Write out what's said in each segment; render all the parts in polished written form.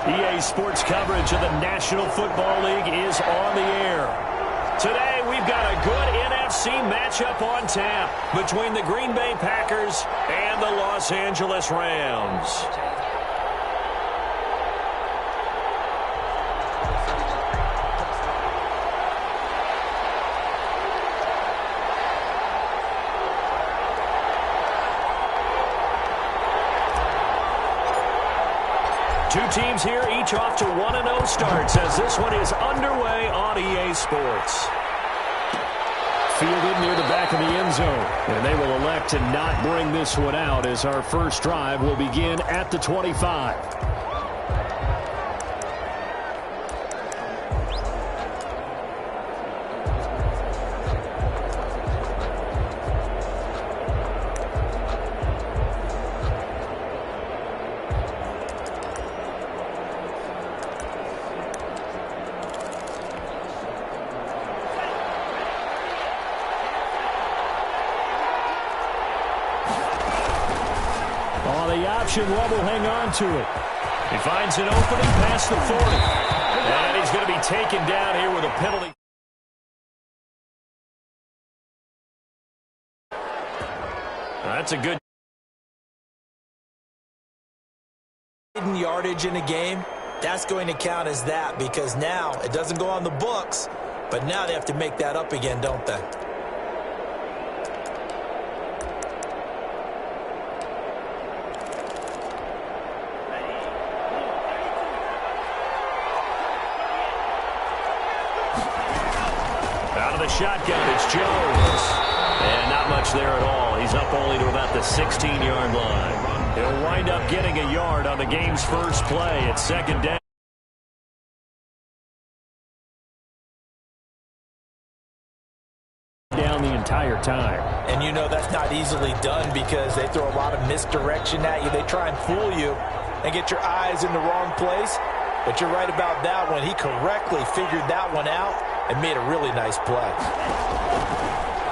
EA Sports coverage of the National Football League is on the air. Today, we've got a good NFC matchup on tap between the Green Bay Packers and the Los Angeles Rams. Two teams here, each off to 1-0 starts as this one is underway on EA Sports. Fielded near the back of the end zone, and they will elect to not bring this one out as our first drive will begin at the 25. The option Love will hang on to it. He finds an opening past the 40. And he's going to be taken down here with a penalty. That's a good yardage in a game. That's going to count as that because now it doesn't go on the books, but now they have to make that up again, don't they? Shotgun, it's Jones. And not much there at all. He's up only to about the 16-yard line. He'll wind up getting a yard on the game's first play at second down. Down the entire time. And you know that's not easily done because they throw a lot of misdirection at you. They try and fool you and get your eyes in the wrong place. But you're right about that one. He correctly figured that one out and made a really nice play.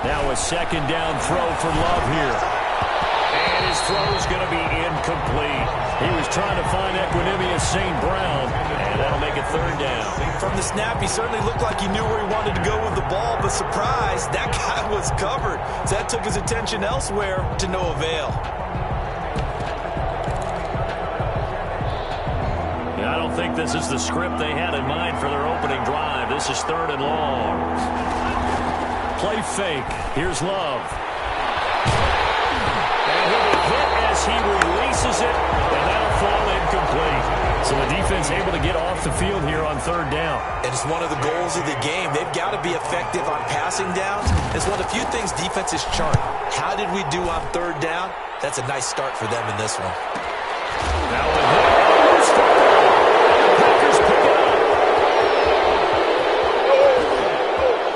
Now a second down throw for Love here. And his throw is going to be incomplete. He was trying to find Equanimous St. Brown, and that'll make it third down. From the snap, he certainly looked like he knew where he wanted to go with the ball, but surprise, that guy was covered. So that took his attention elsewhere to no avail. I don't think this is the script they had in mind for their opening drive. This is third and long. Play fake. Here's Love. And he'll be hit as he releases it, and that'll fall incomplete. So the defense able to get off the field here on third down. And it's one of the goals of the game. They've got to be effective on passing downs. It's one of the few things defenses chart. How did we do on third down? That's a nice start for them in this one. Now the hit. Packers pick it up.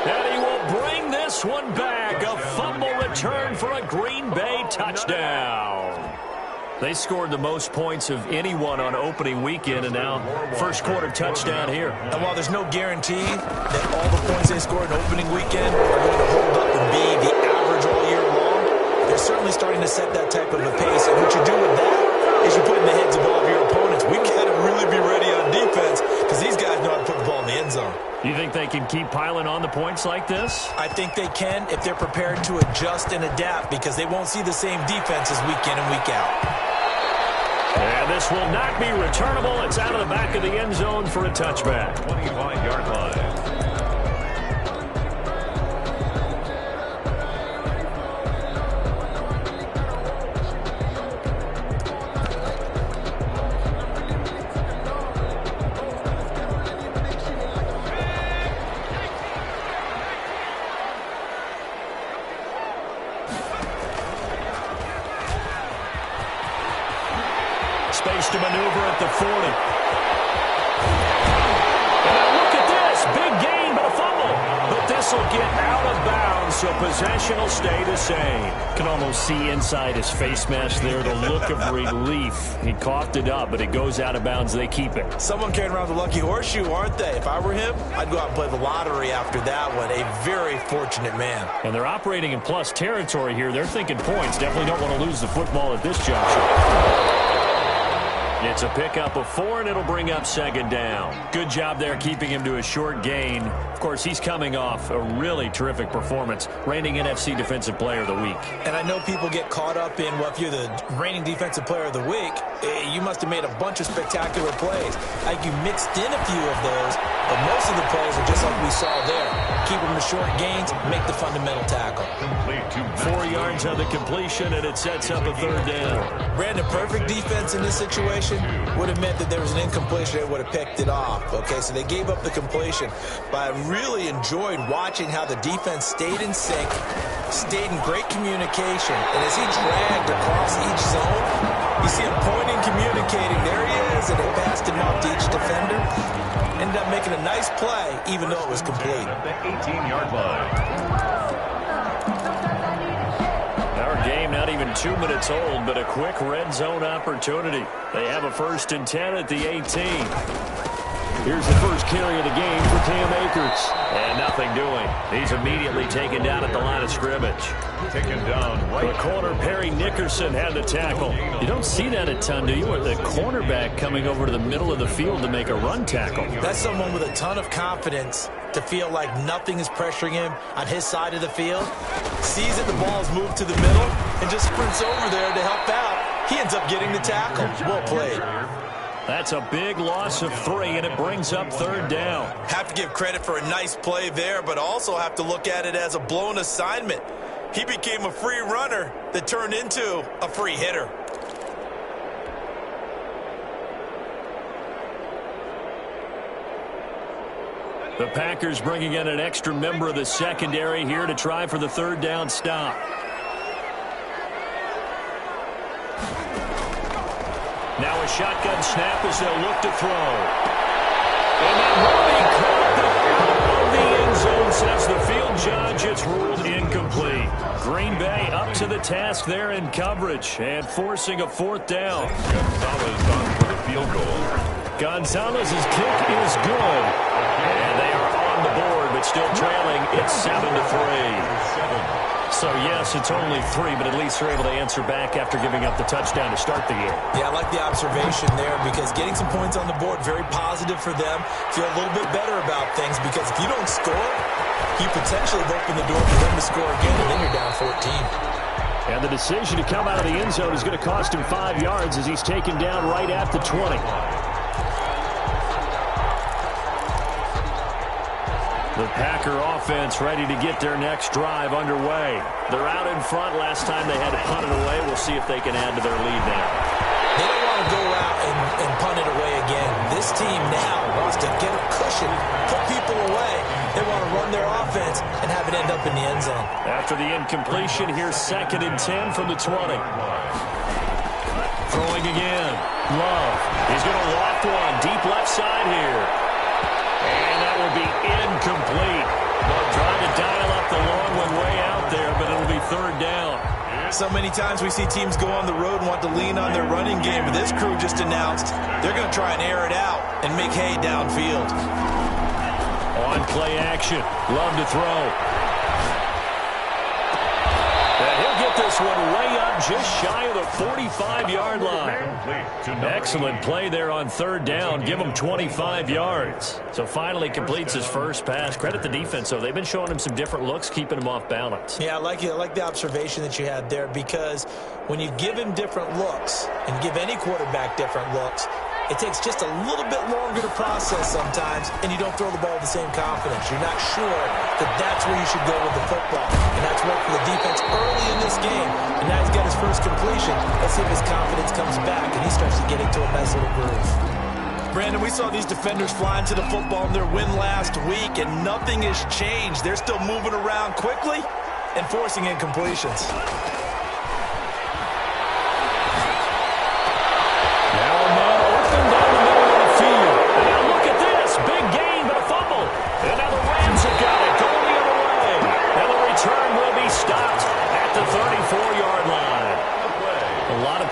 And he will bring this one back. A fumble return for a Green Bay touchdown. They scored the most points of anyone on opening weekend, and now first quarter touchdown here. And while there's no guarantee that all the points they scored in opening weekend are going to hold up and be the average all year long, they're certainly starting to set that type of a pace. And what you do with that is you put in the heads of all of your opponents. We've got to really be ready on defense because these guys know how to put the ball in the end zone. You think they can keep piling on the points like this? I think they can if they're prepared to adjust and adapt because they won't see the same defenses week in and week out. And this will not be returnable. It's out of the back of the end zone for a touchback. 25-yard line. Space to maneuver at the 40. And now look at this. Big gain, but a fumble. But this will get out of bounds, so possession will stay the same. Can almost see inside his face mask there the look of relief. He coughed it up, but it goes out of bounds. They keep it. Someone carrying around the lucky horseshoe, aren't they? If I were him, I'd go out and play the lottery after that one. A very fortunate man. And they're operating in plus territory here. They're thinking points. Definitely don't want to lose the football at this juncture. It's a pickup of 4, and it'll bring up second down. Good job there keeping him to a short gain. Of course, he's coming off a really terrific performance, reigning NFC Defensive Player of the Week. And I know people get caught up in, well, if you're the reigning Defensive Player of the Week, you must have made a bunch of spectacular plays. Like you mixed in a few of those, but most of the plays are just like we saw there. Keep them to short gains, make the fundamental tackle. 4 yards on the completion, and it sets up a third down. Brandon, perfect defense in this situation would have meant that there was an incompletion that would have picked it off. Okay, so they gave up the completion. But I really enjoyed watching how the defense stayed in sync, stayed in great communication. And as he dragged across each zone, you see him pointing, communicating. There he is, and they passed him off to each defender. Ended up making a nice play, even though it was complete. At the 18-yard line. Game not even 2 minutes old, but a quick red zone opportunity. They have a 1st and 10 at the 18. Here's the first carry of the game for Cam Akers. And nothing doing. He's immediately taken down at the line of scrimmage. Taken down right. The corner, Perry Nickerson, had the tackle. You don't see that a ton, do you? Or the cornerback coming over to the middle of the field to make a run tackle. That's someone with a ton of confidence to feel like nothing is pressuring him on his side of the field. Sees that the ball's moved to the middle and just sprints over there to help out. He ends up getting the tackle. Well played. That's a big loss of 3, and it brings up third down. Have to give credit for a nice play there, but also have to look at it as a blown assignment. He became a free runner that turned into a free hitter. The Packers bringing in an extra member of the secondary here to try for the third down stop. Now a shotgun snap as they'll look to throw. And that will be caught out of the end zone, says the field judge. It's ruled incomplete. Green Bay up to the task there in coverage and forcing a 4th down. Gonzalez on for the field goal. Gonzalez's kick is good. And they are on the board, but still trailing. It's 7-3. So, yes, it's only 3, but at least they're able to answer back after giving up the touchdown to start the game. Yeah, I like the observation there because getting some points on the board, very positive for them. Feel a little bit better about things because if you don't score, you potentially have opened the door for them to score again, and then you're down 14. And the decision to come out of the end zone is going to cost him 5 yards as he's taken down right at the 20. The Packer offense ready to get their next drive underway. They're out in front. Last time they had to punt it away. We'll see if they can add to their lead now. They don't want to go out and punt it away again. This team now wants to get a cushion, put people away. They want to run their offense and have it end up in the end zone. After the incompletion, here's 2nd and 10 from the 20. Throwing again. Love. He's going to loft one. Deep left side here. And that will be incomplete. They'll try to dial up the long one way out there, but it'll be third down. So many times we see teams go on the road and want to lean on their running game, but this crew just announced they're going to try and air it out and make hay downfield. On play action. Love to throw. And he'll get this one way up just shy of the 45-yard line. Excellent play there on third down. Give him 25 yards. So finally completes his first pass. Credit the defense, though. They've been showing him some different looks, keeping him off balance. Yeah, I like the observation that you had there because when you give him different looks and give any quarterback different looks, it takes just a little bit longer to process sometimes, and you don't throw the ball with the same confidence. You're not sure that that's where you should go with the football. And that's worked for the defense early in this game. And now he's got his first completion. Let's see if his confidence comes back, and he starts to get into a nice little groove. Brandon, we saw these defenders flying to the football in their win last week, and nothing has changed. They're still moving around quickly and forcing incompletions.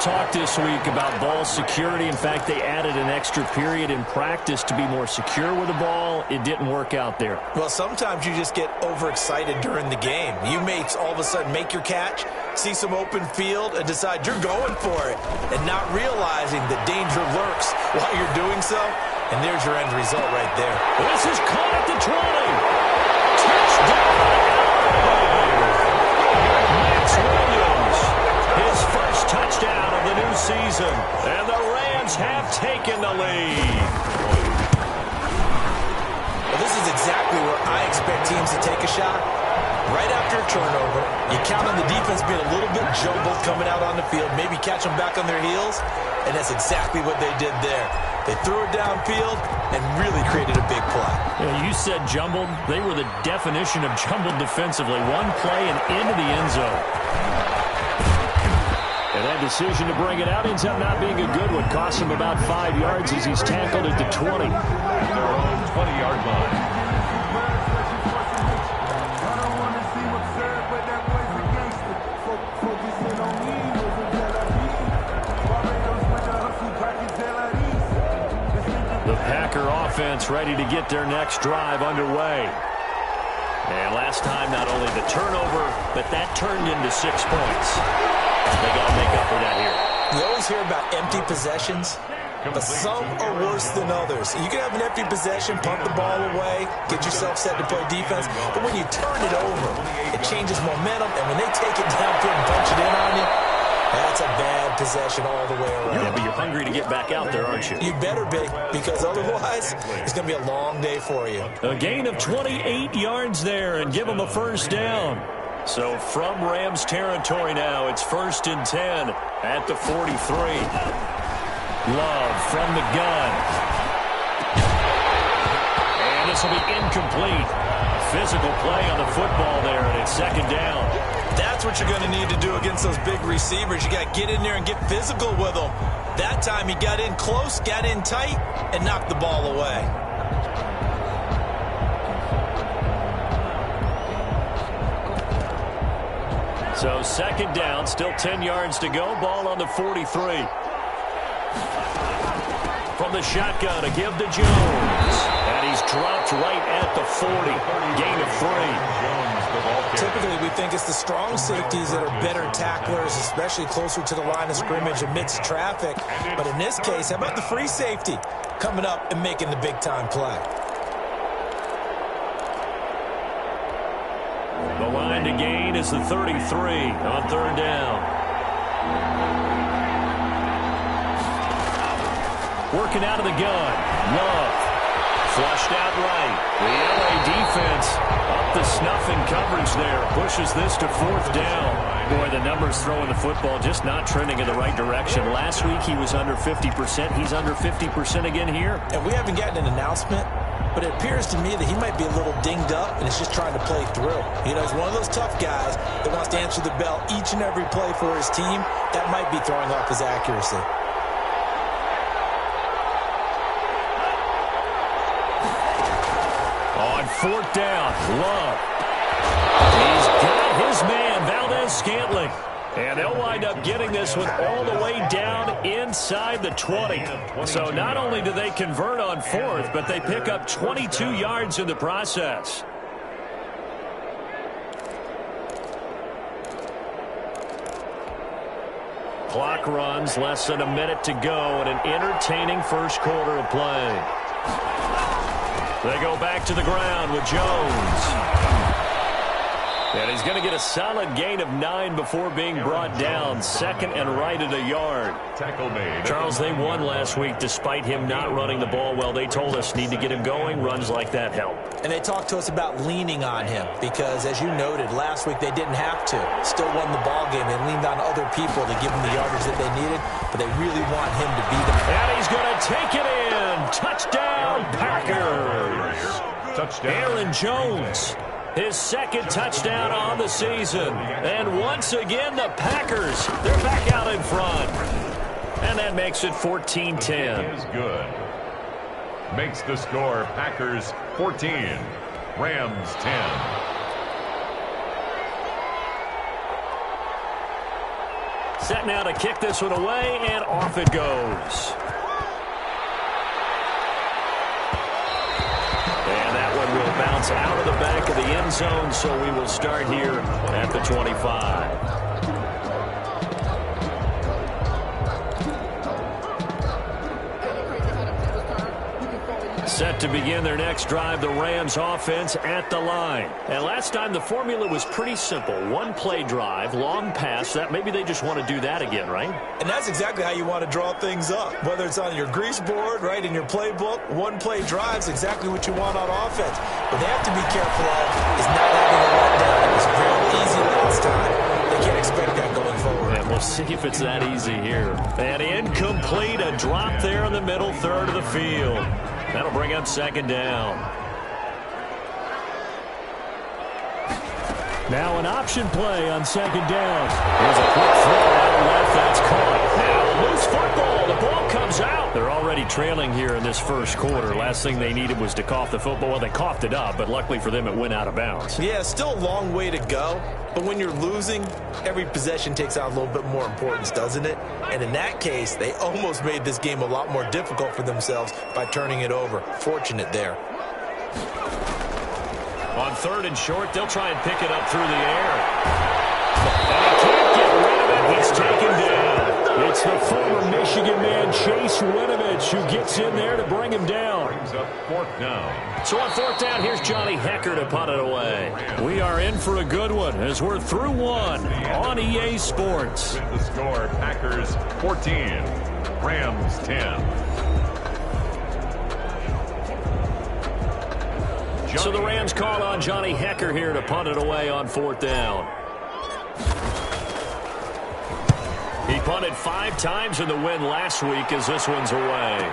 Talk this week about ball security. In fact, they added an extra period in practice to be more secure with the ball. It didn't work out there. Well, sometimes you just get overexcited during the game. You may all of a sudden make your catch, see some open field, and decide you're going for it, and not realizing the danger lurks while you're doing so. And there's your end result right there. This is caught at the 20. Touchdown! Max Williams, his first touchdown of the new season. And the Rams have taken the lead. Well, this is exactly where I expect teams to take a shot. Right after a turnover, you count on the defense being a little bit jumbled coming out on the field, maybe catch them back on their heels, and that's exactly what they did there. They threw it downfield and really created a big play. Yeah, you said jumbled. They were the definition of jumbled defensively. One play and into the end zone. And that decision to bring it out ends up not being a good one. Cost him about 5 yards as he's tackled at the 20. At their own 20-yard line. The Packer offense ready to get their next drive underway. And last time, not only the turnover, but that turned into 6 points. They got to make up for that here. You always hear about empty possessions, but some are worse than others. You can have an empty possession, punt the ball away, get yourself set to play defense, but when you turn it over, it changes momentum, and when they take it downfield and punch it in on you, that's a bad possession all the way around. Yeah, but you're hungry to get back out there, aren't you? You better be, because otherwise, it's going to be a long day for you. A gain of 28 yards there and give them a first down. So from Rams territory now, it's 1st and 10 at the 43. Love from the gun. And this will be incomplete. Physical play on the football there, and it's 2nd down. That's what you're going to need to do against those big receivers. You got to get in there and get physical with them. That time he got in close, got in tight, and knocked the ball away. So 2nd down, still 10 yards to go. Ball on the 43. From the shotgun, a give to Jones. And he's dropped right at the 40. Gain of 3. Typically, we think it's the strong safeties that are better tacklers, especially closer to the line of scrimmage amidst traffic. But in this case, how about the free safety coming up and making the big-time play? The line to gain is the 33 on 3rd down. Working out of the gun. Love. Flushed out right. The LA defense up the snuff in coverage there. Pushes this to 4th down. Boy, the numbers throwing the football just not trending in the right direction. Last week he was under 50%. He's under 50% again here. And we haven't gotten an announcement, but it appears to me that he might be a little dinged up and is just trying to play through. You know, he's one of those tough guys that wants to answer the bell each and every play for his team. That might be throwing off his accuracy. On 4th down, Love. He's got his man, Valdez-Scantling. And they'll wind up getting this one all the way down inside the 20. So not only do they convert on 4th, but they pick up 22 yards in the process. Clock runs, less than a minute to go in an entertaining first quarter of play. They go back to the ground with Jones. And he's going to get a solid gain of 9 before being brought down. 2nd and right at a yard. Tackle made. Charles, they won last week despite him not running the ball well. They told us need to get him going. Runs like that help. And they talked to us about leaning on him because, as you noted, last week they didn't have to. Still won the ball game. They leaned on other people to give them the yardage that they needed, but they really want him to be the... And he's going to take it in. Touchdown, Packers. Touchdown. Aaron Jones. His 2nd touchdown on the season. And once again, the Packers, they're back out in front. And that makes it 14-10. Is good. Makes the score Packers 14, Rams 10. Set now to kick this one away, and off it goes. And that one will bounce out of the back of the end zone, so we will start here at the 25. Set to begin their next drive, the Rams offense at the line. And last time the formula was pretty simple. One play drive, long pass. That maybe they just want to do that again, right? And that's exactly how you want to draw things up. Whether it's on your grease board, right, in your playbook, one play drive is exactly what you want on offense. What they have to be careful of is not having a letdown. It was very easy last time. They can't expect that going forward. And we'll see if it's that easy here. And incomplete, a drop there in the middle third of the field. That'll bring up second down. Now an option play on second down. Here's a quick throw out left. That's caught. Now loose football. The ball comes out. They're already trailing here in this first quarter. Last thing they needed was to cough the football. Well, they coughed it up, but luckily for them, it went out of bounds. Yeah, still a long way to go. But when you're losing, every possession takes on a little bit more importance, doesn't it? And in that case, they almost made this game a lot more difficult for themselves by turning it over. Fortunate there. On third and short, they'll try and pick it up through the air. And he can't get rid of it. He's taken down. It's the former Michigan man, Chase Winovich, who gets in there to bring him down. Brings up fourth down. So on fourth down, here's Johnny Hecker to punt it away. We are in for a good one as we're through one on EA Sports. With the score, Packers 14, Rams 10. So the Rams call on Johnny Hecker here to punt it away on fourth down. He punted 5 times in the win last week as this one's away.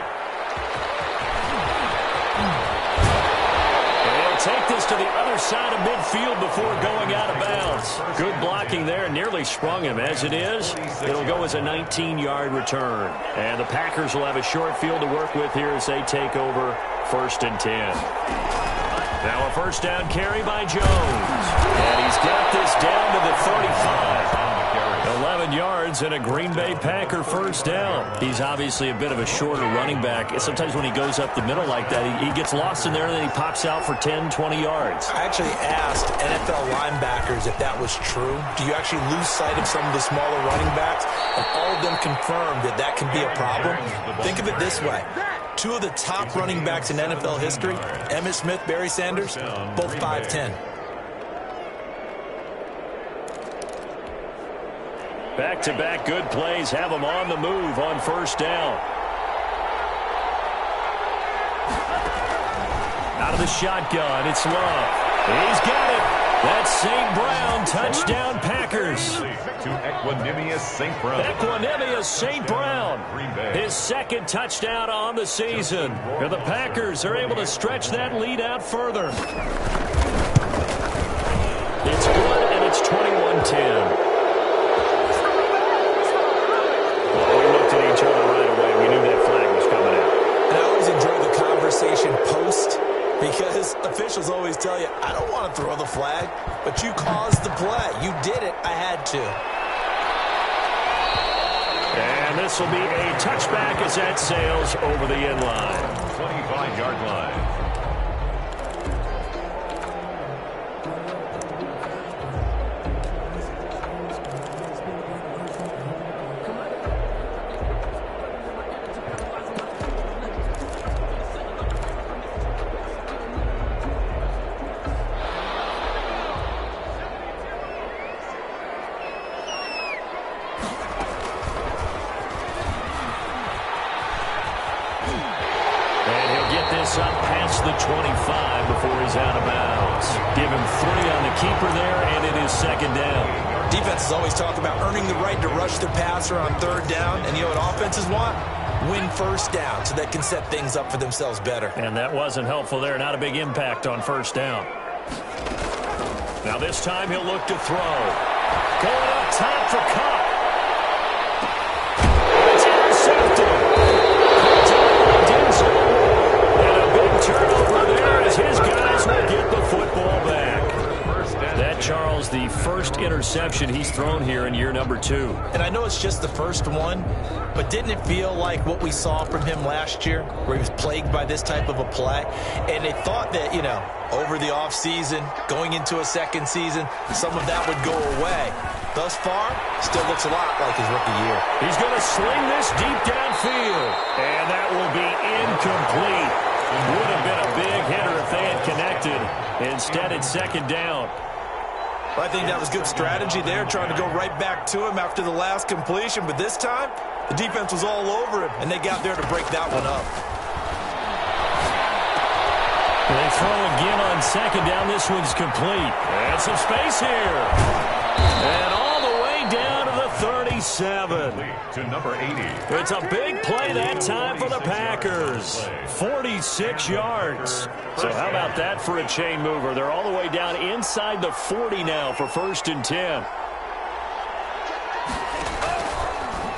And he'll take this to the other side of midfield before going out of bounds. Good blocking there, nearly sprung him. As it is, it'll go as a 19-yard return. And the Packers will have a short field to work with here as they take over first and 10. Now a first down carry by Jones. And he's got this down to the 35. 11 yards and a Green Bay Packer first down. He's obviously a bit of a shorter running back. Sometimes when he goes up the middle like that, he gets lost in there and then he pops out for 10, 20 yards. I actually asked NFL linebackers if that was true. Do you actually lose sight of some of the smaller running backs? And all of them confirmed that that can be a problem. Think of it this way. 2 of the top running backs in NFL history, Emmitt Smith, Barry Sanders, both 5'10". Back-to-back good plays have him on the move on first down. Out of the shotgun, it's Love. He's got it. That's St. Brown, touchdown Packers. To Equanimous St. Brown. Equanimous St. Brown. His second touchdown on the season. And the Packers are able to stretch that lead out further. It's good, and it's 21-10. We looked at each other right away. We knew that flag was coming out. And I always enjoy the conversation post, because officials always tell you, I don't want to throw the flag, but you caused the play. You did it. I had to. And this will be a touchback as that sails over the end line. 25-yard line. Up past the 25 before he's out of bounds. Give him 3 on the keeper there, and it is second down. Defenses always talk about earning the right to rush the passer on third down, and you know what offenses want? Win first down so they can set things up for themselves better. And that wasn't helpful there. Not a big impact on first down. Now this time he'll look to throw. Going up top for Cup. It's intercepted. Turnover there as his guys will get the football back. That, Charles, the first interception he's thrown here in year number 2. And I know it's just the first one, but didn't it feel like what we saw from him last year, where he was plagued by this type of a play? And they thought that, you know, over the offseason, going into a second season, some of that would go away. Thus far, still looks a lot like his rookie year. He's going to sling this deep downfield, and that will be incomplete. With Instead, it's second down. I think that was good strategy there, trying to go right back to him after the last completion. But this time, the defense was all over him, and they got there to break that one up. They throw again on second down. This one's complete. And some space here. And all the way down to the 37. To number 80. It's a big play that time for the Packers. 46 yards. So how about that for a chain mover? They're all the way down inside the 40 now for 1st and 10.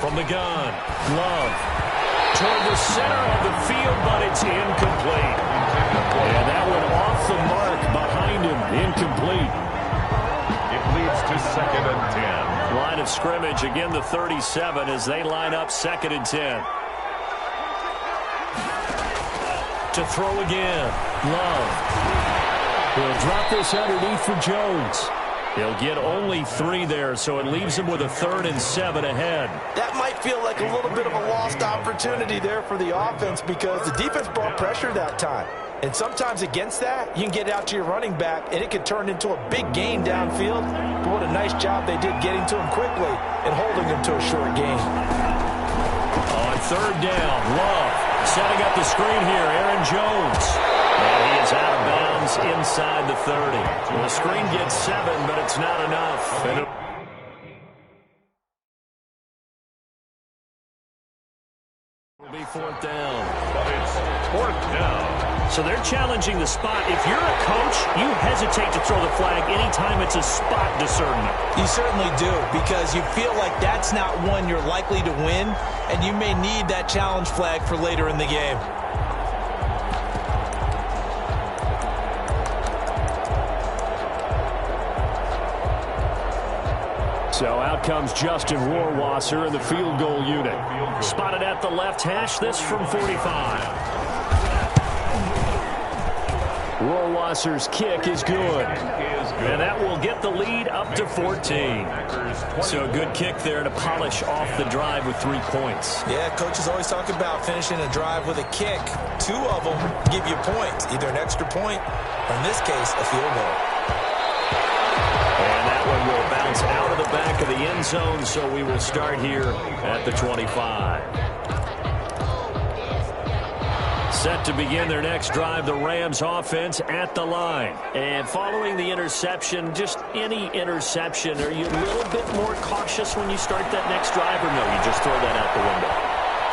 From the gun, Love. Toward the center of the field, but it's incomplete. And that one off the mark behind him. Incomplete. It leads to 2nd and 10. Line of scrimmage, again the 37 as they line up 2nd and 10. To throw again, Love. He'll drop this underneath for Jones. He'll get only 3 there, so it leaves him with a 3rd and 7 ahead. That might feel like a little bit of a lost opportunity there for the offense because the defense brought pressure that time. And sometimes against that, you can get out to your running back, and it could turn into a big gain downfield. But what a nice job they did getting to him quickly and holding him to a short gain. On 3rd down, Love setting up the screen here, Aaron Jones. And he is out of bounds inside the 30. The screen gets 7, but it's not enough. And it'll be 4th down. But it's 4th down. So they're challenging the spot. If you're a coach, you hesitate to throw the flag anytime it's a spot discernment. You certainly do, because you feel like that's not one you're likely to win, and you may need that challenge flag for later in the game. So out comes Justin Rohrwasser in the field goal unit. Spotted at the left hash, this from 45. Rohrwasser's kick is good. And that will get the lead up to 14. So a good kick there to polish off the drive with 3 points. Yeah, coaches always talk about finishing a drive with a kick. 2 of them give you points, either an extra point or, in this case, a field goal. And that one will bounce out of the back of the end zone, so we will start here at the 25. Set to begin their next drive, the Rams offense at the line. And following the interception, just any interception, are you a little bit more cautious when you start that next drive, or no, you just throw that out the window?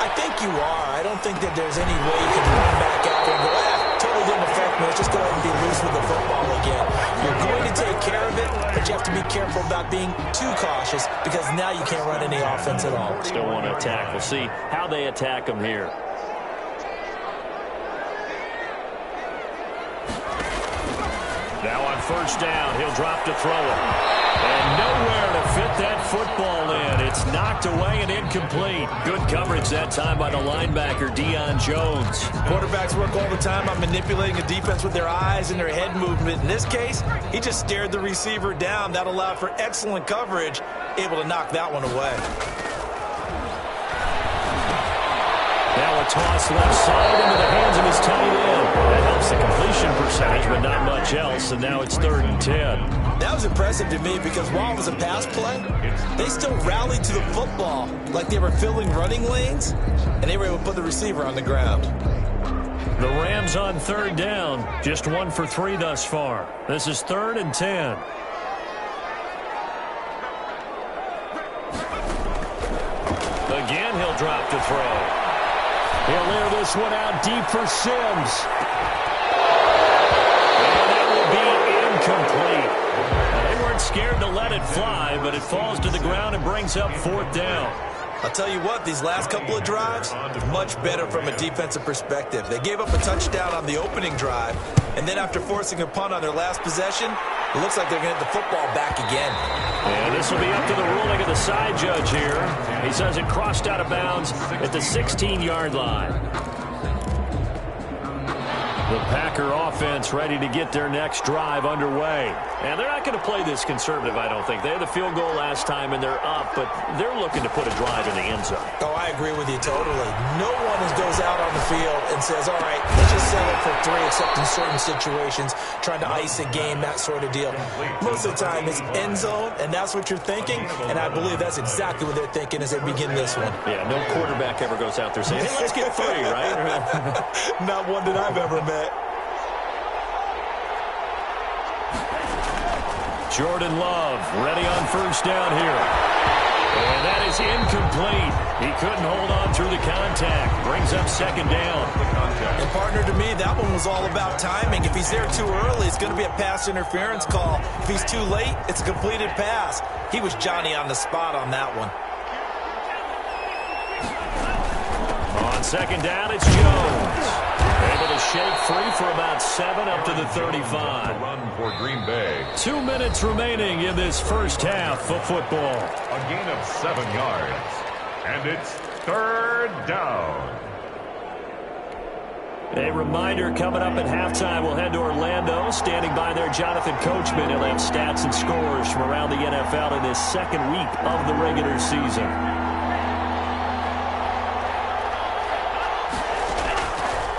I think you are. I don't think that there's any way you can run back out there and go, totally didn't affect me. Let's just go ahead and be loose with the football again. You're going to take care of it, but you have to be careful about being too cautious because now you can't run any offense at all. Still want to attack. We'll see how they attack them here. Now on 1st down, he'll drop to throw it. And nowhere to fit that football in. It's knocked away and incomplete. Good coverage that time by the linebacker, Deion Jones. Quarterbacks work all the time on manipulating a defense with their eyes and their head movement. In this case, he just stared the receiver down. That allowed for excellent coverage, able to knock that one away. Now a toss left side into the hands of his tight end. That helps the completion percentage, but not much else, and now it's 3rd and 10. That was impressive to me because while it was a pass play, they still rallied to the football like they were filling running lanes, and they were able to put the receiver on the ground. The Rams on 3rd down, just 1 for 3 thus far. This is 3rd and 10. Again, he'll drop to throw. He'll air this one out deep for Sims. And that will be incomplete. They weren't scared to let it fly, but it falls to the ground and brings up 4th down. I'll tell you what, these last couple of drives, much better from a defensive perspective. They gave up a touchdown on the opening drive, and then after forcing a punt on their last possession, it looks like they're going to get the football back again. And this will be up to the ruling of the side judge here. He says it crossed out of bounds at the 16-yard line. The Packer offense ready to get their next drive underway. And they're not going to play this conservative, I don't think. They had the field goal last time, and they're up, but they're looking to put a drive in the end zone. Oh, I agree with you totally. No one goes out on the field and says, all right, let's just settle for 3, except in certain situations, trying to ice a game, that sort of deal. Most of the time, it's end zone, and that's what you're thinking, and I believe that's exactly what they're thinking as they begin this one. Yeah, no quarterback ever goes out there saying, hey, let's get 3, right? Not one that I've ever met. Jordan Love ready on first down here. And that is incomplete. He couldn't hold on through the contact. Brings up second down. And partner, to me, that one was all about timing. If he's there too early, it's going to be a pass interference call. If he's too late, it's a completed pass. He was Johnny on the spot on that one. On second down, it's Jones. Able to shake free for about 7 up to the 35. Run for Green Bay. 2 minutes remaining in this first half of football. A gain of 7 yards. And it's third down. A reminder coming up at halftime, we'll head to Orlando. Standing by there, Jonathan Coachman. He'll have stats and scores from around the NFL in his second week of the regular season.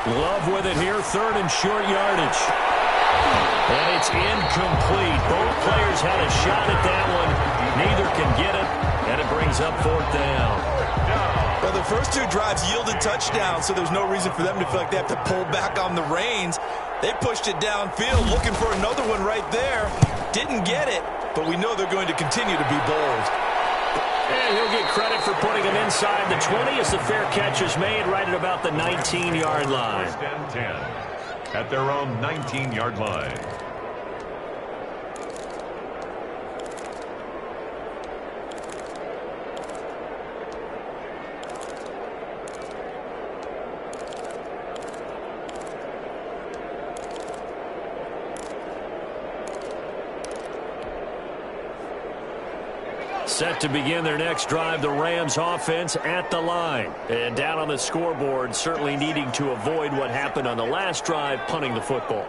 Love with it here, third and short yardage. And it's incomplete. Both players had a shot at that one. Neither can get it, and it brings up fourth down. Well, the first 2 drives yielded touchdowns, so there's no reason for them to feel like they have to pull back on the reins. They pushed it downfield, looking for another one right there. Didn't get it, but we know they're going to continue to be bold. And he'll get credit for putting him inside the 20 as the fair catch is made right at about the 19-yard line. First and 10 at their own 19-yard line. Set to begin their next drive, the Rams offense at the line. And down on the scoreboard, certainly needing to avoid what happened on the last drive, punting the football.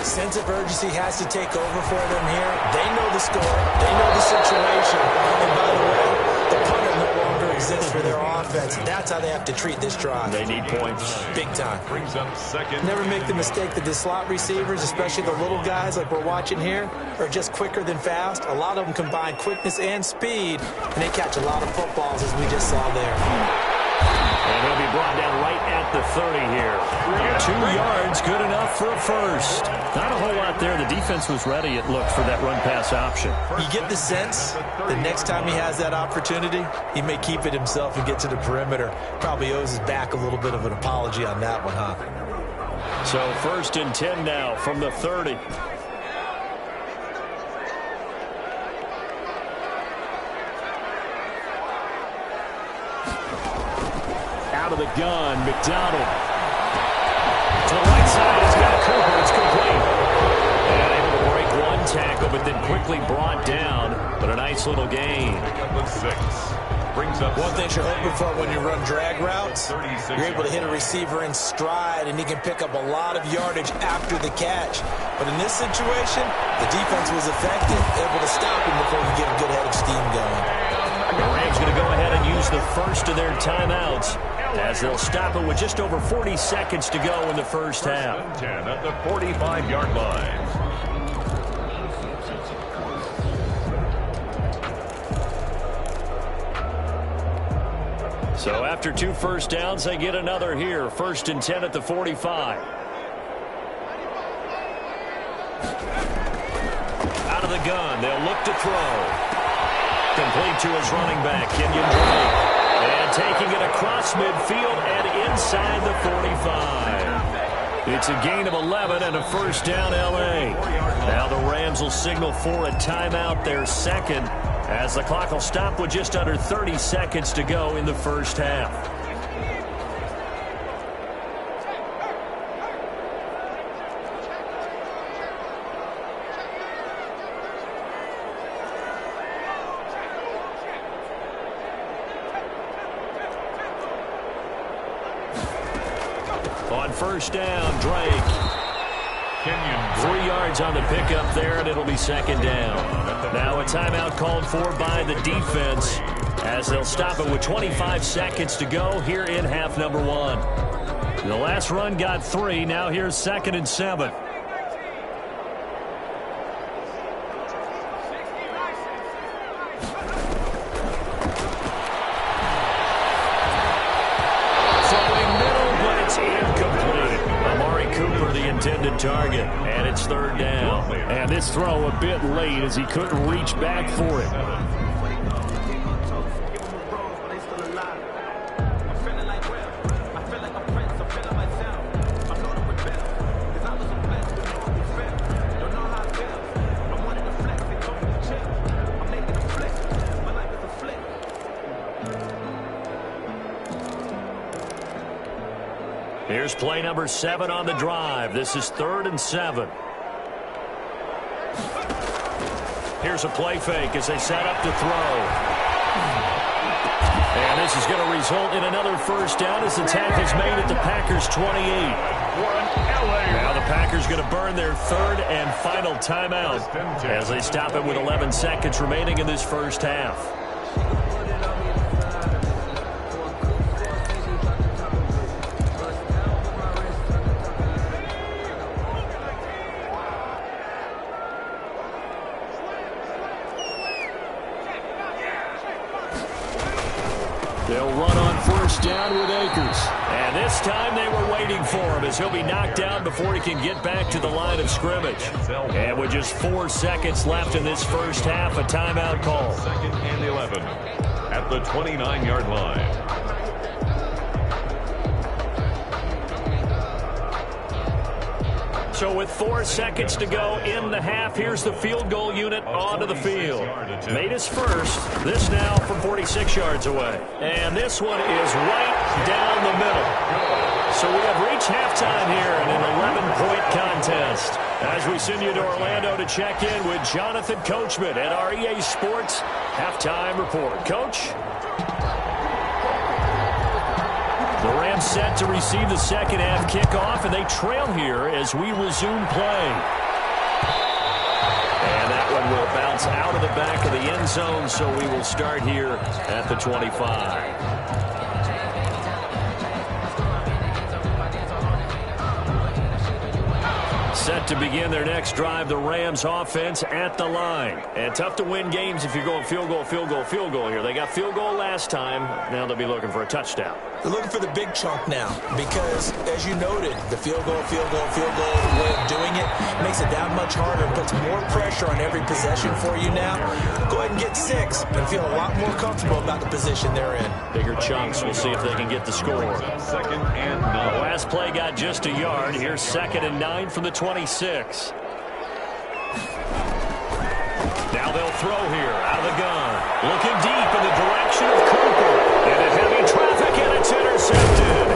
Sense of urgency has to take over for them here. They know the score. They know the situation. And by the way, the punter no longer exists for their offense. That's how they have to treat this drive. They need points. Big time. Brings up second. Never make the mistake that the slot receivers, especially the little guys like we're watching here, are just quicker than fast. A lot of them combine quickness and speed, and they catch a lot of footballs, as we just saw there. And he'll be brought down right at the 30 here. 2 yards, good enough for a first. Not a whole lot there. The defense was ready, it looked, for that run-pass option. You get the sense the next time he has that opportunity, he may keep it himself and get to the perimeter. Probably owes his back a little bit of an apology on that one, huh? So first and 10 now from the 30. Out of the gun, McDonald. To the right side, he's got Cooper. It's complete. And able to break one tackle, but then quickly brought down. But a nice little gain. Number 6. Brings up one thing you're hoping for when you run drag routes, you're able to hit a receiver in stride, and he can pick up a lot of yardage after the catch. But in this situation, the defense was effective, able to stop him before he get a good head of steam going. The Rams going to go ahead and use the first of their timeouts as they'll stop it with just over 40 seconds to go in the first half. 10 at the 45-yard line. So after 2 first downs, they get another here. First and 10 at the 45. Out of the gun, they'll look to throw. Complete to his running back, Kenyon Drake. And taking it across midfield and inside the 45. It's a gain of 11 and a first down, L.A. Now the Rams will signal for a timeout, their second, as the clock will stop with just under 30 seconds to go in the first half. On first down, Drake. 3 yards on the pickup there, and it'll be second down. Now a timeout called for by the defense as they'll stop it with 25 seconds to go here in half number 1. The last run got 3. Now here's 2nd and 7. Intended target, and it's 3rd down. And this throw a bit late as he couldn't reach back for it. Here's play number 7 on the drive. This is 3rd and 7. Here's a play fake as they set up to throw. And this is going to result in another first down as the tackle's made at the Packers' 28. Now the Packers going to burn their 3rd and final timeout as they stop it with 11 seconds remaining in this first half. They'll run on first down with Akers. And this time they were waiting for him as he'll be knocked down before he can get back to the line of scrimmage. And with just 4 seconds left in this first half, a timeout call. 2nd and 11 at the 29-yard line. So with 4 seconds to go in the half, here's the field goal unit onto the field. Made his first. This now from 46 yards away. And this one is right down the middle. So we have reached halftime here in an 11-point contest. As we send you to Orlando to check in with Jonathan Coachman at our EA Sports Halftime Report. Coach? The Rams set to receive the second half kickoff, and they trail here as we resume play. And that one will bounce out of the back of the end zone, so we will start here at the 25. Set to begin their next drive, the Rams offense at the line. And tough to win games if you're going field goal, field goal, field goal here. They got field goal last time. Now they'll be looking for a touchdown. They're looking for the big chunk now because, as you noted, the field goal way of doing it makes it that much harder and puts more pressure on every possession for you now. Go ahead and get 6 and feel a lot more comfortable about the position they're in. Bigger chunks. We'll see if they can get the score. 2nd and 9. The last play got just a yard. Here's 2nd and 9 from the 26. Now they'll throw here out of the gun. Looking deep in the direction of Cooper. And a heavy traffic, and it's intercepted.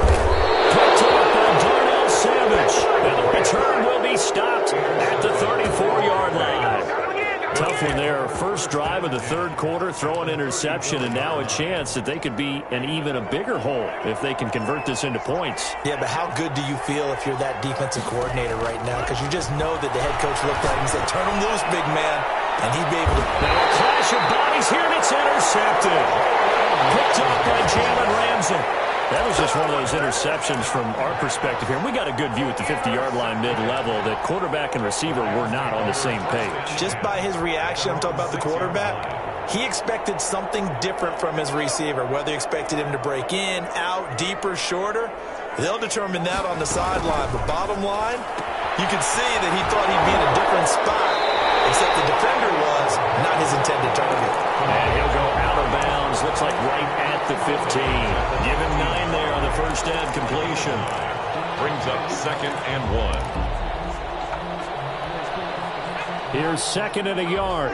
Picked up by Darnell Savage. And the return will be stopped at the 34-yard line. Tough one there. First drive of the 3rd quarter, throw an interception, and now a chance that they could be in even a bigger hole if they can convert this into points. Yeah, but how good do you feel if you're that defensive coordinator right now? Because you just know that the head coach looked at him and said, turn him loose, big man. And he'd be able to... Now a clash of bodies here, and it's intercepted. Picked up by Jalen Ramsey. That was just one of those interceptions from our perspective here. We got a good view at the 50-yard line mid-level that quarterback and receiver were not on the same page. Just by his reaction, I'm talking about the quarterback, he expected something different from his receiver. Whether he expected him to break in, out, deeper, shorter, they'll determine that on the sideline. But bottom line, you could see that he thought he'd be in a different spot, except the defender was not his intended target. And he'll go out of bounds. Looks like right at the 15. Give him 9 there on the first down completion. Brings up 2nd and 1. Here's 2nd and a yard.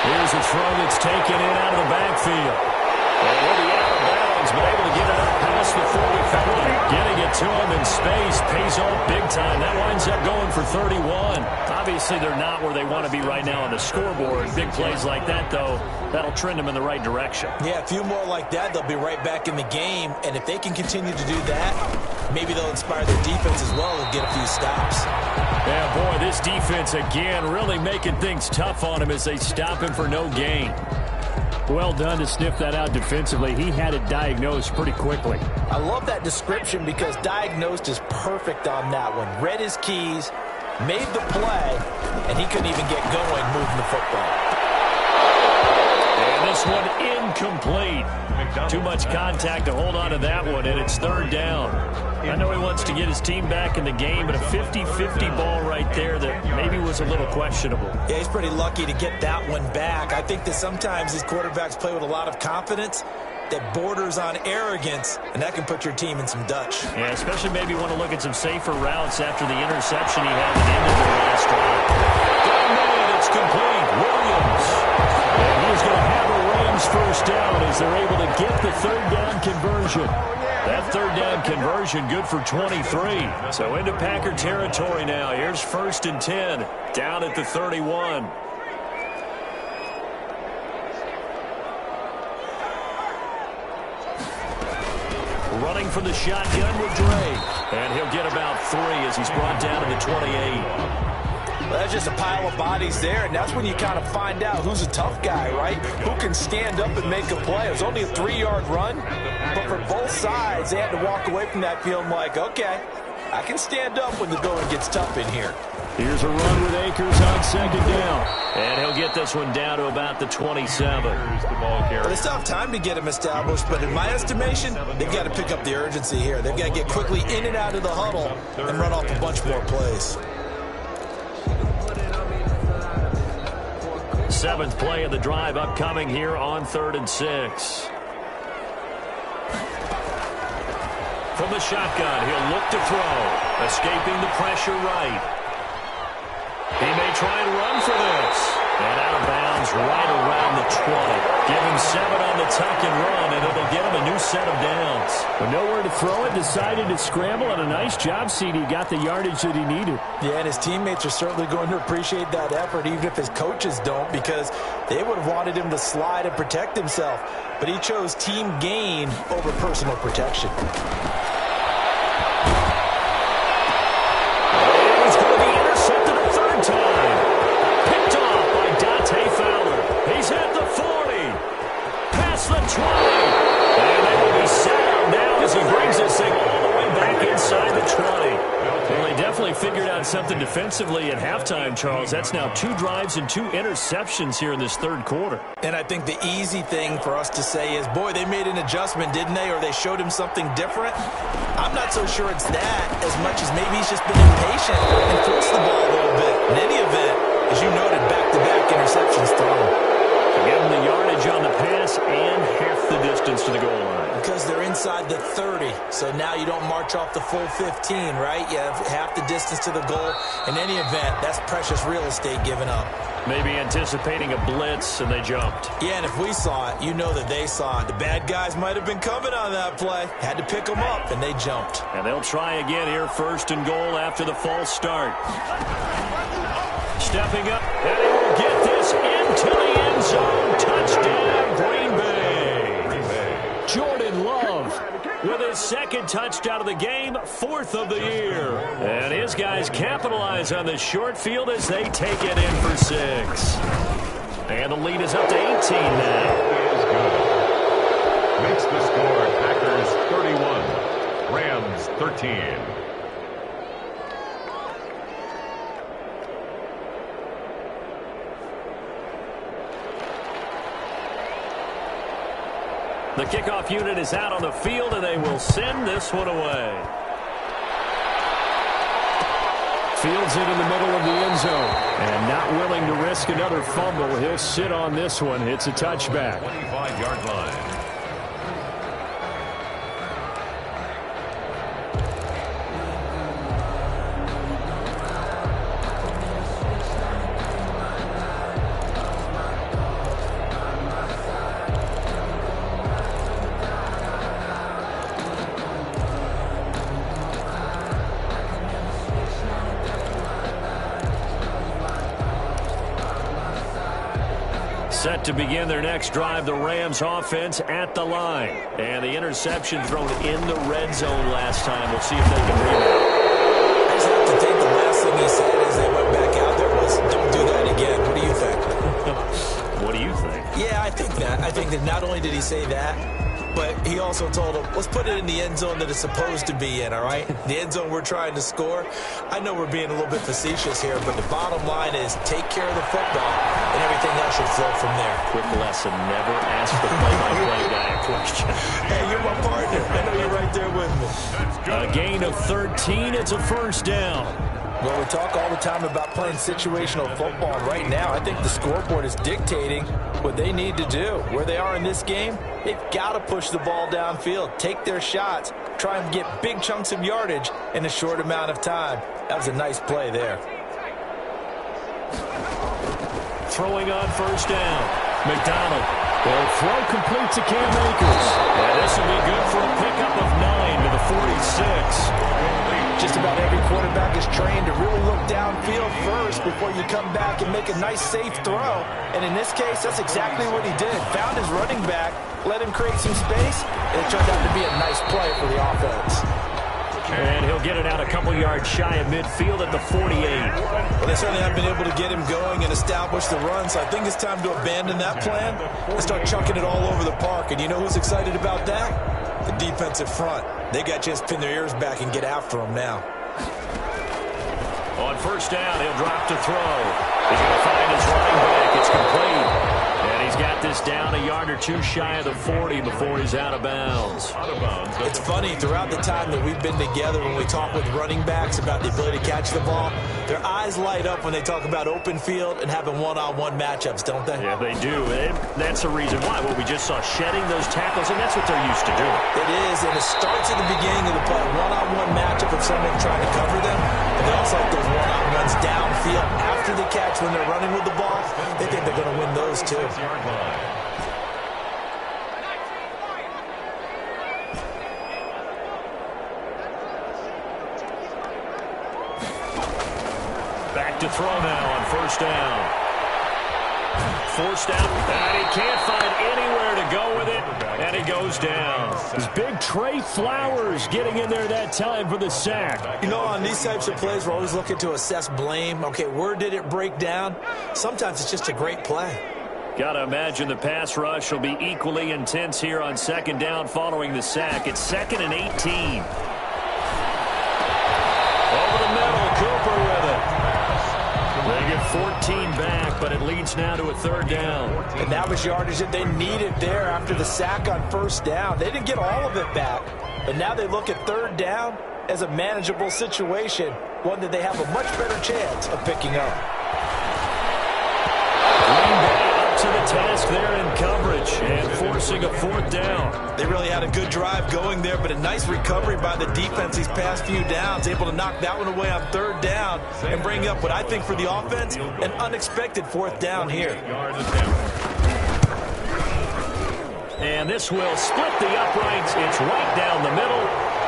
Here's a throw that's taken in out of the backfield. And he'll be out of bounds, but able to get it up past the 45. Getting it to him in space pays off big time. That winds up going for 31. Obviously, they're not where they want to be right now on the scoreboard. Big plays like that, though, that'll trend them in the right direction. Yeah, a few more like that, they'll be right back in the game. And if they can continue to do that, maybe they'll inspire their defense as well and get a few stops. Yeah, boy, this defense, again, really making things tough on him as they stop him for no gain. Well done to sniff that out defensively. He had it diagnosed pretty quickly. I love that description because diagnosed is perfect on that one. Read his keys, made the play, and he couldn't even get going moving the football. And this one incomplete. Too much contact to hold on to that one, and it's third down. I know he wants to get his team back in the game, but a 50-50 ball right there that maybe was a little questionable. Yeah, he's pretty lucky to get that one back. I think that sometimes these quarterbacks play with a lot of confidence that borders on arrogance, and that can put your team in some Dutch. Yeah, especially maybe want to look at some safer routes after the interception he had at the end of the last drive. It's complete. Williams. And he's going to have a Rams first down as they're able to get the third down conversion. That third down conversion good for 23. So into Packer territory now. Here's 1st and 10 down at the 31. Running for the shotgun with Dre. And he'll get about 3 as he's brought down to the 28. Well, that's just a pile of bodies there, and that's when you kind of find out who's a tough guy, right? Who can stand up and make a play. It was only a 3-yard run, but for both sides, they had to walk away from that feeling like, okay, I can stand up when the going gets tough in here. Here's a run with Akers on 2nd down. And he'll get this one down to about the 27. Well, they still have time to get him established, but in my estimation, they've got to pick up the urgency here. They've got to get quickly in and out of the huddle and run off a bunch more plays. 7th play of the drive upcoming here on 3rd and 6. From the shotgun, he'll look to throw. Escaping the pressure right. He may try and run for this. And out of bounds right around the 20. Give him 7 on the tuck and run, and it'll get him a new set of downs. But nowhere to throw it, decided to scramble, and a nice job, CD. Got the yardage that he needed. Yeah, and his teammates are certainly going to appreciate that effort, even if his coaches don't, because they would have wanted him to slide and protect himself. But he chose team gain over personal protection. The 20. And they will be set out now as he brings this thing all the way back inside the 20. Well, they definitely figured out something defensively at halftime, Charles. That's now 2 drives and 2 interceptions here in this 3rd quarter. And I think the easy thing for us to say is, boy, they made an adjustment, didn't they? Or they showed him something different. I'm not so sure it's that as much as maybe he's just been impatient and forced the ball a little bit. In any event, as you noted, back-to-back interceptions thrown. Give them the yardage on the pass and half the distance to the goal line. Because they're inside the 30, so now you don't march off the full 15, right? You have half the distance to the goal. In any event, that's precious real estate given up. Maybe anticipating a blitz, and they jumped. Yeah, and if we saw it, you know that they saw it. The bad guys might have been coming on that play. Had to pick them up, and they jumped. And they'll try again here, 1st and goal after the false start. Stepping up, and he will get this into the end zone. Touchdown, Green Bay. Jordan Love with his 2nd touchdown of the game, 4th of the year. And his guys capitalize on the short field as they take it in for 6. And the lead is up to 18 now. Makes the score Packers 31, Rams 13. The kickoff unit is out on the field, and they will send this one away. Fields it in the middle of the end zone. And not willing to risk another fumble. He'll sit on this one. It's a touchback. 25-yard line. Set to begin their next drive, the Rams offense at the line. And the interception thrown in the red zone last time. We'll see if they can rebound. I just have to think the last thing he said as they went back out there was, don't do that again. What do you think? What do you think? Yeah, I think that. I think that not only did he say that, but he also told him, let's put it in the end zone that it's supposed to be in, all right? The end zone we're trying to score. I know we're being a little bit facetious here, but the bottom line is take care of the football, and everything else should flow from there. Quick lesson, never ask the play-by-play guy a question. Hey, you're my partner. I know you're right there with me. A gain of 13, it's a first down. Well, we talk all the time about playing situational football. Right now, I think the scoreboard is dictating what they need to do. Where they are in this game, they've got to push the ball downfield, take their shots, try and get big chunks of yardage in a short amount of time. That was a nice play there. Throwing on first down. McDonald. Their throw complete to Cam Akers. And this will be good for a pickup of 9 to the 46. Just about every quarterback is trained to really look downfield first before you come back and make a nice, safe throw. And in this case, that's exactly what he did. Found his running back, let him create some space, and it turned out to be a nice play for the offense. And he'll get it out a couple yards shy of midfield at the 48. Well, they certainly haven't been able to get him going and establish the run, so I think it's time to abandon that plan and start chucking it all over the park. And you know who's excited about that? The defensive front. They got a chance to pin their ears back and get after him now. On first down, he'll drop to throw. He's going to find his running back. It's complete. And he's got this down a yard or two shy of the 40 before he's out of bounds. It's funny, throughout the time that we've been together, when we talk with running backs about the ability to catch the ball, their eyes light up when they talk about open field and having one-on-one matchups, don't they? Yeah, they do. And that's the reason why. Well, we just saw shedding those tackles, and that's what they're used to doing. It is, and it starts at the beginning of the play. One-on-one matchup of someone trying to cover them. And they also like those one-on-ones downfield after the catch when they're running with the ball. They think they're going to win those, too. Back to throw now on first down. Forced out, and he can't find anywhere to go with it, and he goes down. It's big Trey Flowers getting in there that time for the sack. You know, on these types of plays, we're always looking to assess blame. Okay, where did it break down? Sometimes it's just a great play. Got to imagine the pass rush will be equally intense here on second down following the sack. It's 2nd and 18. Over the middle, Cooper with it. They get 14 back, but it leads now to a 3rd down. And that was yardage that they needed there after the sack on first down. They didn't get all of it back, but now they look at 3rd down as a manageable situation, one that they have a much better chance of picking up. Green Bay up to the task there in coverage and forcing a 4th down. They really had a good drive going there, but a nice recovery by the defense these past few downs, able to knock that one away on 3rd down and bring up what I think for the offense, an unexpected 4th down here. And this will split the uprights. It's right down the middle,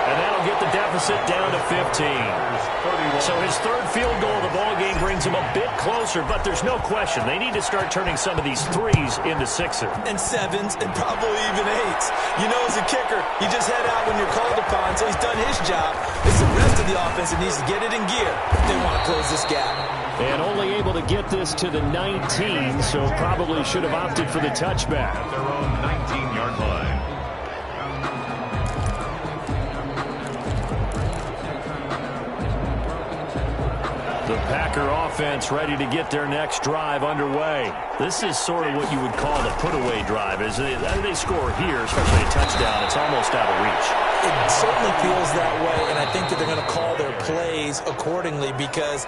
and that'll get the deficit down to 15. So his 3rd field goal of the ballgame brings him a bit closer, but there's no question they need to start turning some of these 3s into 6s. And 7s, and probably even 8s. You know, as a kicker, you just head out when you're called upon, so he's done his job. It's the rest of the offense that needs to get it in gear if they want to close this gap. And only able to get this to the 19, so probably should have opted for the touchback. At their own 19-yard line. The Packer offense ready to get their next drive underway. This is sort of what you would call the put-away drive. As they score here, especially a touchdown, it's almost out of reach. It certainly feels that way, and I think that they're going to call their plays accordingly because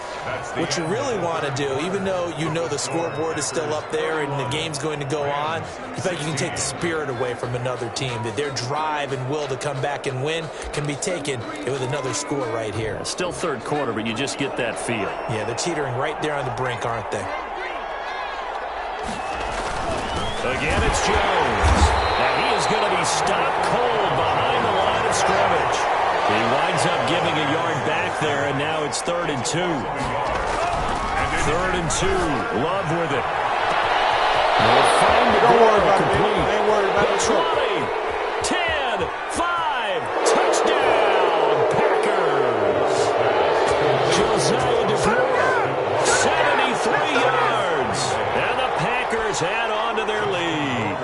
what you really want to do, even though you know the scoreboard is still up there and the game's going to go on, in fact, you can take the spirit away from another team, that their drive and will to come back and win can be taken with another score right here. Still 3rd quarter, but you just get that feel. Yeah, they're teetering right there on the brink, aren't they? Again, it's Jones. And he is going to be stopped cold behind the line of scrimmage. He winds up giving a yard back there, and now it's 3rd and 2. 3rd and 2. Love with it. Don't worry about it. I ain't worried about it. 20, 10, 5, touchdown, Packers. Josiah DeGuara, 73 yards. And the Packers add on to their lead.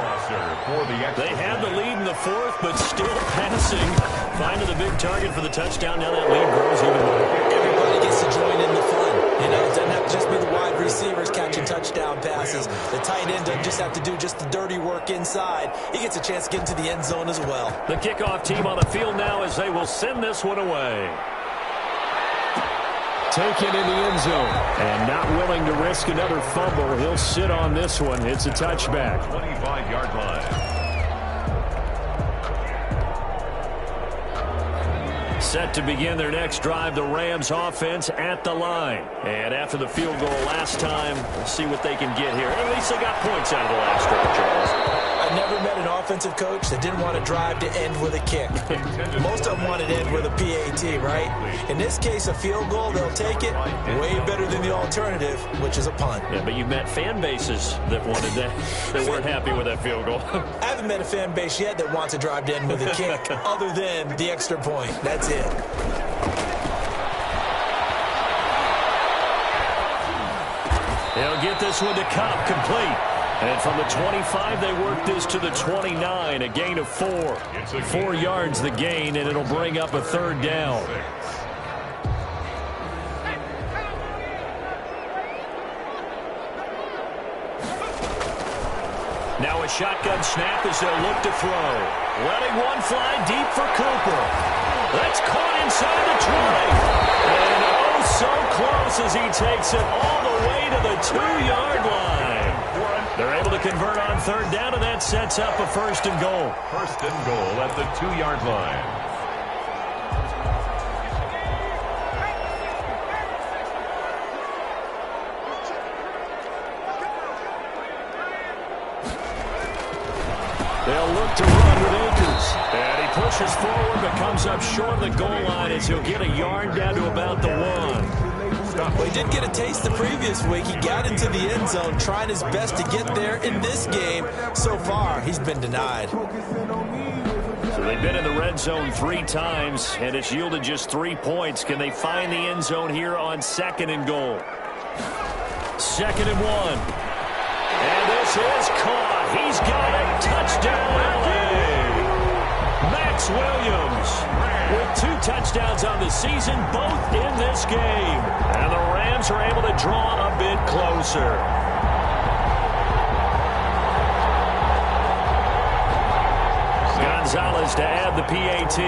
They had the lead in the fourth, but still passing. Finding the big target for the touchdown. Now that lead grows even more. Everybody gets to join in the fun. You know, it doesn't have to just be the wide receivers catching touchdown passes. The tight end doesn't just have to do just the dirty work inside. He gets a chance to get into the end zone as well. The kickoff team on the field now as they will send this one away. Taken in the end zone. And not willing to risk another fumble. He'll sit on this one. It's a touchback. 25-yard line. Set to begin their next drive, the Rams offense at the line. And after the field goal last time, we'll see what they can get here. At least they got points out of the last drive, Charles. I've never met an offensive coach that didn't want to drive to end with a kick. Most of them wanted to end with a PAT, right? In this case, a field goal, they'll take it. Way better than the alternative, which is a punt. Yeah, but you've met fan bases that wanted that, that weren't happy with that field goal. I haven't met a fan base yet that wants to drive to end with a kick other than the extra point. That's it. They'll get this one to Cobb, complete. And from the 25, they work this to the 29, a gain of 4. 4 yards the gain, and it'll bring up a third down. Now a shotgun snap as they'll look to throw. Letting one fly deep for Cooper. That's caught inside the 20. And oh, so close as he takes it all the way to the 2-yard line. They're able to convert on third down, and that sets up a first and goal. First and goal at the 2-yard line. They'll look to run with Akers. And he pushes forward but comes up short of the goal line as he'll get a yard down to about the 1. Well, he did get a taste the previous week. He got into the end zone trying his best to get there in this game. So far, he's been denied. So they've been in the red zone 3 times, and it's yielded just 3 points. Can they find the end zone here on second and goal? 2nd and 1. And this is caught. He's got it. Touchdown, L.A. Max Williams with 2 touchdowns on the season, both in this game. And the Rams are able to draw a bit closer. Gonzalez to add the PAT.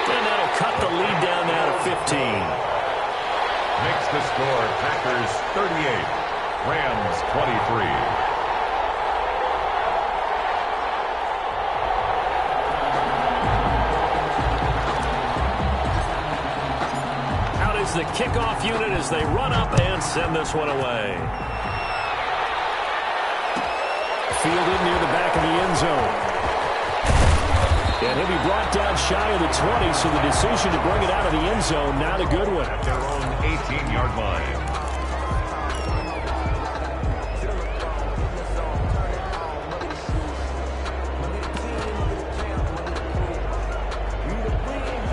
And that'll cut the lead down now to 15. Makes the score Packers 38, Rams 23. The kickoff unit as they run up and send this one away. Fielded near the back of the end zone. And he'll be brought down shy of the 20, so the decision to bring it out of the end zone, not a good one. At their own 18-yard line.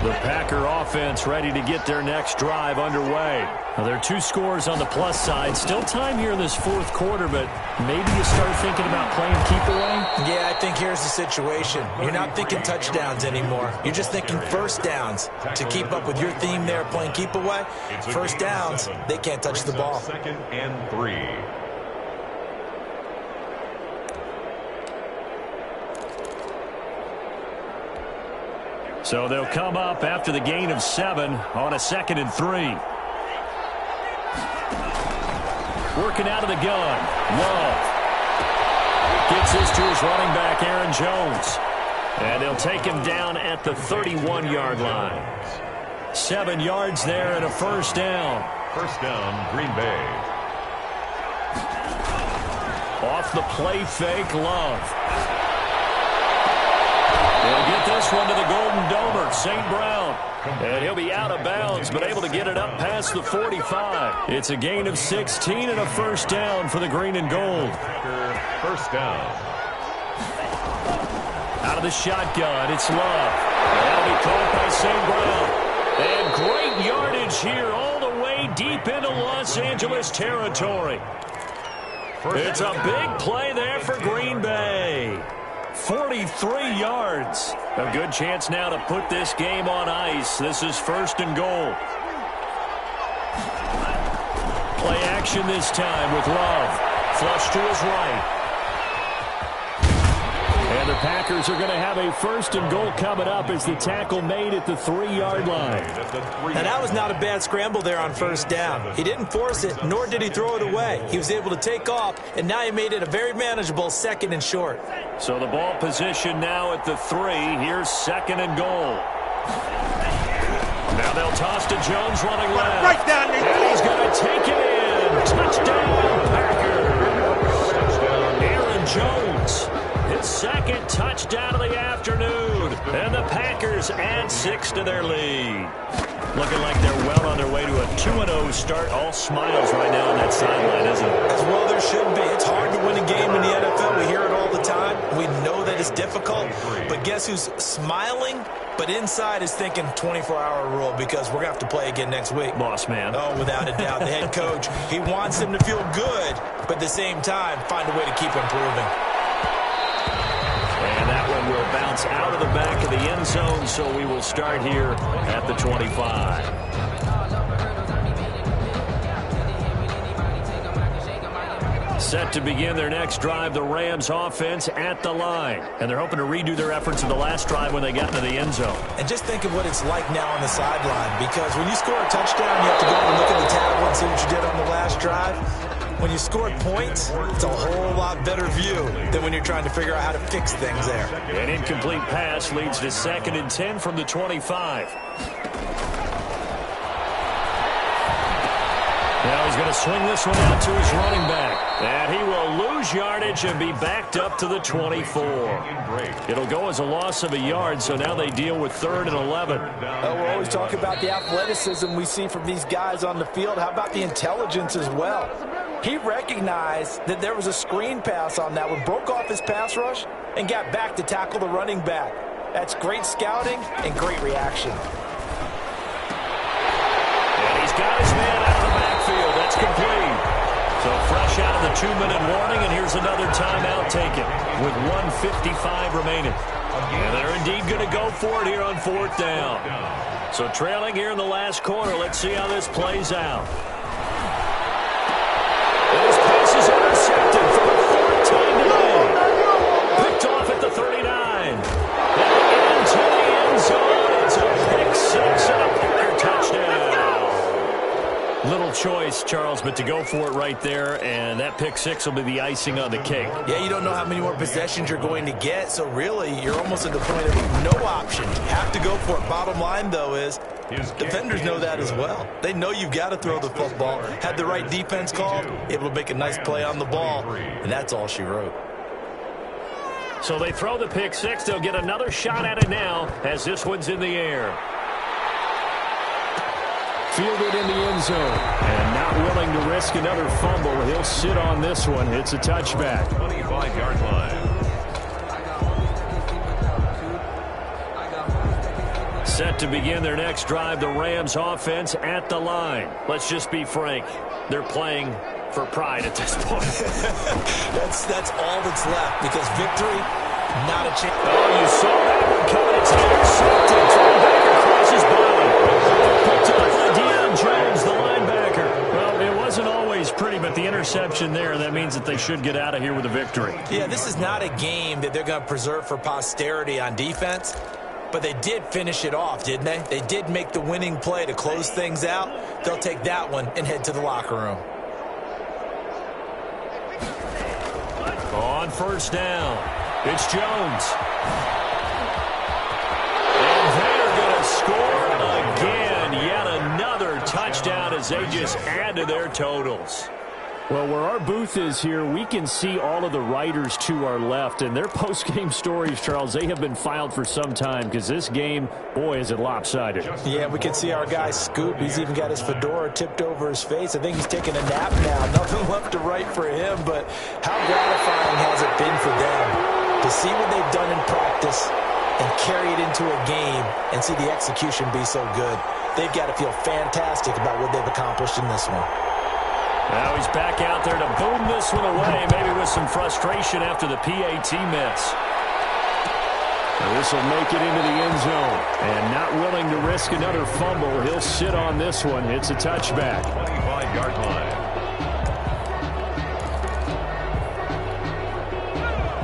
The Packer offense ready to get their next drive underway. Now, there are 2 scores on the plus side. Still time here in this 4th quarter, but maybe you start thinking about playing keep away? Yeah, I think here's the situation. You're not thinking touchdowns anymore. You're just thinking first downs. To keep up with your theme there, playing keep away, first downs, they can't touch the ball. 2nd and 3. So they'll come up after the gain of 7 on a 2nd and 3. Working out of the gun. Love. Gets this to his running back, Aaron Jones. And they'll take him down at the 31-yard line. 7 yards there and a first down. First down, Green Bay. Off the play fake, Love. They'll get this one to the Golden Domer, St. Brown. And he'll be out of bounds, but able to get it up past the 45. It's a gain of 16 and a first down for the green and gold. First down. Out of the shotgun, it's Love. That'll be caught by St. Brown. And great yardage here all the way deep into Los Angeles territory. It's a big play there for Green Bay. 43 yards. A good chance now to put this game on ice. This is first and goal. Play action this time with Love. Flush to his right. And the Packers are going to have a first and goal coming up as the tackle made at the 3-yard line. Now, that was not a bad scramble there on first down. He didn't force it, nor did he throw it away. He was able to take off, and now he made it a very manageable second and short. So the ball position now at the 3. Here's second and goal. Now they'll toss to Jones running left. Right down there. And he's going to take it in. Touchdown, Packers. Aaron Jones. His second touchdown of the afternoon. And the Packers add 6 to their lead. Looking like they're well on their way to a 2-0 start. All smiles right now on that sideline, isn't it? As well there should be. It's hard to win a game in the NFL. We hear it all the time. We know that it's difficult. But guess who's smiling? But inside is thinking 24-hour rule because we're going to have to play again next week. Boss man. Oh, without a doubt. The head coach, he wants them to feel good, but at the same time, find a way to keep improving. And that one will bounce out of the back of the end zone, so we will start here at the 25. Set to begin their next drive, the Rams offense at the line. And they're hoping to redo their efforts in the last drive when they got into the end zone. And just think of what it's like now on the sideline, because when you score a touchdown, you have to go and look at the table and see what you did on the last drive. When you scored points, it's a whole lot better view than when you're trying to figure out how to fix things there. An incomplete pass leads to 2nd and 10 from the 25. Now he's going to swing this one out to his running back. And he will lose yardage and be backed up to the 24. It'll go as a loss of a yard, so now they deal with 3rd and 11. We're always talking about the athleticism we see from these guys on the field. How about the intelligence as well? He recognized that there was a screen pass on that one, broke off his pass rush, and got back to tackle the running back. That's great scouting and great reaction. And he's got his man out of the backfield. That's complete. So fresh out of the 2-minute warning, and here's another timeout taken with 1:55 remaining. And they're indeed going to go for it here on 4th down. So trailing here in the last quarter. Let's see how this plays out. This pass is intercepted for the 14 today. Picked off at the 39. And into the end zone. It's a pick 6 and a Packer touchdown. Little choice, Charles, but to go for it right there, and that pick 6 will be the icing on the cake. Yeah, you don't know how many more possessions you're going to get, so really you're almost at the point of no option. You have to go for it. Bottom line, though, is defenders know that as well. They know you've got to throw the football. Had the right defense called, able to make a nice play on the ball, and that's all she wrote. So they throw the pick 6. They'll get another shot at it now as this one's in the air. Fielded in the end zone. And not willing to risk another fumble. He'll sit on this one. It's a touchback. 25-yard line. Set to begin their next drive, the Rams offense at the line. Let's just be frank. They're playing for pride at this point. That's all that's left, because victory, not a chance. Oh, you saw that one coming. It's intercepted. Thrown back across his body. Picked up by Deion Jones, the linebacker. Well, it wasn't always pretty, but the interception there, that means that they should get out of here with a victory. Yeah, this is not a game that they're going to preserve for posterity on defense, but they did finish it off, didn't they? They did make the winning play to close things out. They'll take that one and head to the locker room. On first down, it's Jones. And they're going to score again. Yet another touchdown as they just add to their totals. Well, where our booth is here, we can see all of the writers to our left, and their post-game stories, Charles, they have been filed for some time because this game, boy, is it lopsided. Yeah, we can see our guy Scoop. He's even got his fedora tipped over his face. I think he's taking a nap now. Nothing left to write for him, but how gratifying has it been for them to see what they've done in practice and carry it into a game and see the execution be so good. They've got to feel fantastic about what they've accomplished in this one. Now he's back out there to boom this one away, maybe with some frustration after the PAT miss. This will make it into the end zone. And not willing to risk another fumble, he'll sit on this one. It's a touchback. 25-yard line.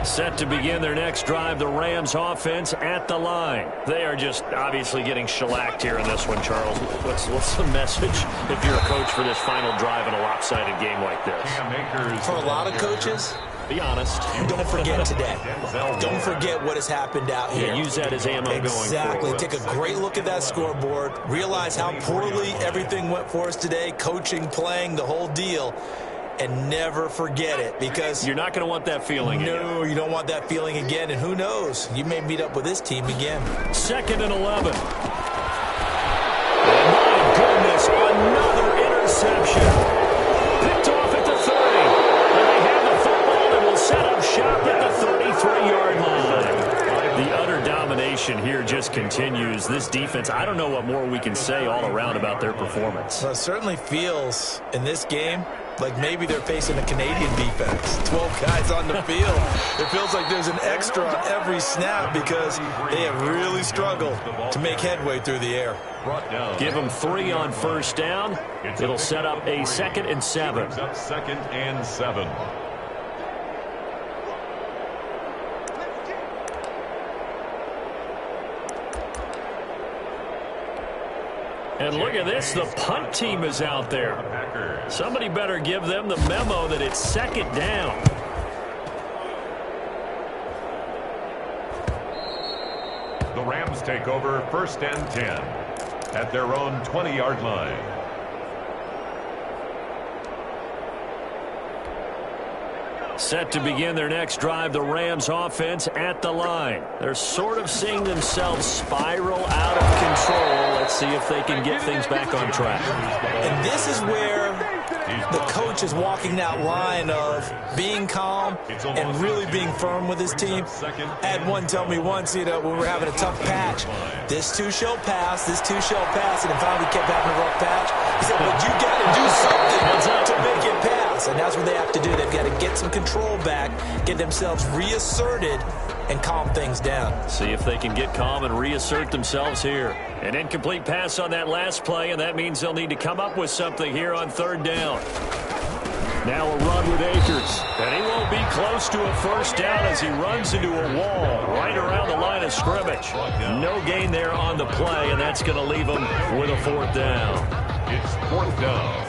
Set to begin their next drive, the Rams offense at the line. They are just obviously getting shellacked here in this one, Charles. What's the message if you're a coach for this final drive in a lopsided game like this? For a lot of coaches, be honest. Don't forget today. Don't forget what has happened out here. Yeah, use that as ammo going forward. Exactly. Take a great look at that scoreboard. Realize how poorly everything went for us today. Coaching, playing, the whole deal. And never forget it, because you're not going to want that feeling again. No, you don't want that feeling again. And who knows? You may meet up with this team again. 2nd and 11. My goodness, another interception. Picked off at the 30. And they have the football and will set up shop at the 33-yard line. The utter domination here just continues. This defense, I don't know what more we can say all around about their performance. Well, it certainly feels in this game like maybe they're facing a Canadian defense. 12 guys on the field. It feels like there's an extra on every snap because they have really struggled to make headway through the air. Give them 3 on first down. It'll set up a 2nd and 7. 2nd and 7. And look at this, the punt team is out there. Somebody better give them the memo that it's 2nd down. The Rams take over 1st and 10 at their own 20-yard line. Set to begin their next drive, the Rams offense at the line. They're sort of seeing themselves spiral out of control. Let's see if they can get things back on track. And this is where the coach is walking that line of being calm and really being firm with his team. I had one tell me once, when we were having a tough patch, this too shall pass, this too shall pass, and then finally we kept having a rough patch. He said, but you got to do something to make it pass, and that's what they have to do. They've got to get some control back, get themselves reasserted, and calm things down. See if they can get calm and reassert themselves here. An incomplete pass on that last play, and that means they'll need to come up with something here on 3rd down. Now a run with Akers, and he won't be close to a first down as he runs into a wall right around the line of scrimmage. No gain there on the play, and that's going to leave him with a 4th down. It's 4th down.